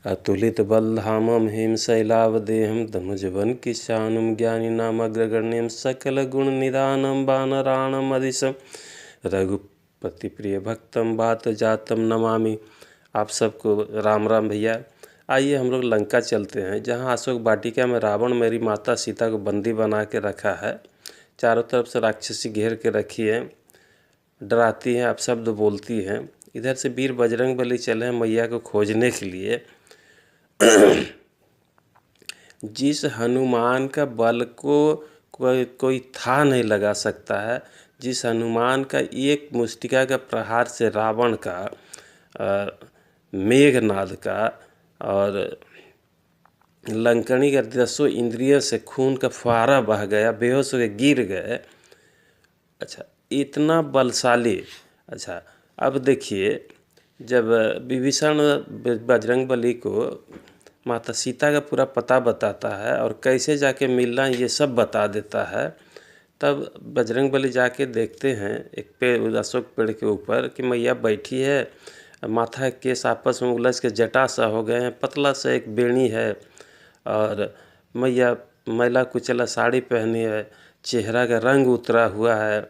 अतुलितबलधामं हिमशैलावदेहं तनुजवनकृशानुं ज्ञानिनामग्रगण्यं सकलगुणनिधानं वानराणामधीशं रघुपतिप्रियभक्तं वातजातं नमामि। आप सबको राम राम भैया। आइए हम लोग लंका चलते हैं, जहां अशोक वाटिका में रावण मेरी माता सीता को बंदी बना के रखा है। चारों तरफ से राक्षसी घेर के रखी है, डराती है, अपशब्द बोलती हैं। इधर से वीर बजरंगबली चले हैं मैया को खोजने के लिए। जिस हनुमान का बल को कोई था नहीं लगा सकता है, जिस हनुमान का एक मुष्टिका का प्रहार से रावण का, मेघनाद का और लंकनी का 10 इंद्रियों से खून का फुहारा बह गया, बेहोश होकर गिर गए। अच्छा, इतना बलशाली। अच्छा, अब देखिए, जब विभीषण बजरंगबली को माता सीता का पूरा पता बताता है और कैसे जाके मिलना ये सब बता देता है, तब बजरंगबली जाके देखते हैं एक पेड़, अशोक पेड़ के ऊपर, कि मैया बैठी है, माथा के केस आपस में उलझ के जटा सा हो गए हैं, पतला सा एक बेणी है और मैया मैला कुचला साड़ी पहनी है, चेहरा का रंग उतरा हुआ है,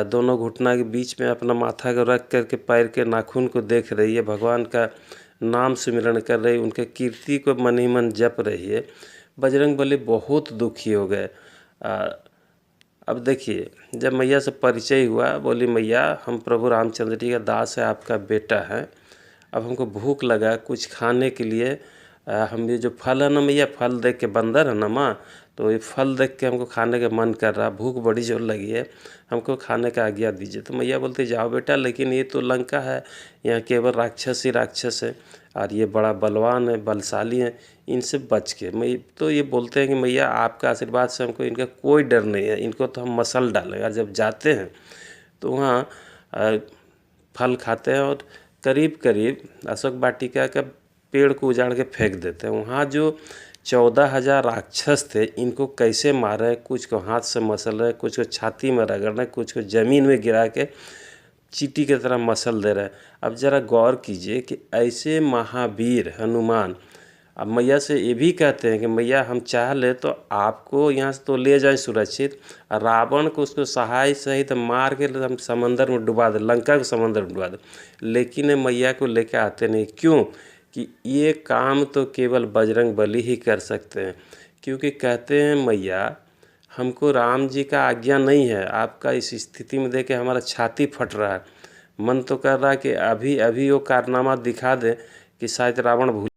दोनों घुटना के बीच में अपना माथा को रख करके पैर के नाखून को देख रही है, भगवान का नाम सुमिरण कर रही, उनके कीर्ति को मन ही मन जप रही है। बजरंगबली बहुत दुखी हो गए। अब देखिए, जब मैया से परिचय हुआ, बोली मैया हम प्रभु रामचंद्र जी का दास है, आपका बेटा है, अब हमको भूख लगा कुछ खाने के लिए। हम ये जो फल है ना मैया, फल देख के, बंदर है ना माँ, तो ये फल देख के हमको खाने का मन कर रहा, भूख बड़ी जोर लगी है, हमको खाने का आज्ञा दीजिए। तो मैया बोलती जाओ बेटा, लेकिन ये तो लंका है, यहाँ केवल राक्षस ही राक्षस है और ये बड़ा बलवान है, बलशाली है, इनसे बच के। मैं तो ये बोलते हैं कि मैया आपका आशीर्वाद से हमको इनका कोई डर नहीं है, इनको तो हम मसल डालेंगे। जब जाते हैं तो वहाँ फल खाते हैं और करीब करीब अशोक वाटिका का पेड़ को उजाड़ के फेंक देते हैं। वहाँ जो 14,000 राक्षस थे, इनको कैसे मारे, कुछ को हाथ से मसल रहे, कुछ को छाती में रगड़ रहे, कुछ को ज़मीन में गिरा के चींटी की तरह मसल दे रहे हैं। अब ज़रा गौर कीजिए कि ऐसे महावीर हनुमान अब मैया से ये भी कहते हैं कि मैया हम चाह ले तो आपको यहाँ से तो ले जाए सुरक्षित, और रावण को उसको सहाय सहित मार के हम समंदर में डुबा दे, लंका को समंदर में डुबा दे, लेकिन मैया को लेके आते नहीं। क्यों? कि ये काम तो केवल बजरंगबली ही कर सकते हैं। क्योंकि कहते हैं मैया हमको राम जी का आज्ञा नहीं है, आपका इस स्थिति में देख के हमारा छाती फट रहा है, मन तो कर रहा है कि अभी अभी वो कारनामा दिखा दे कि शायद रावण भूल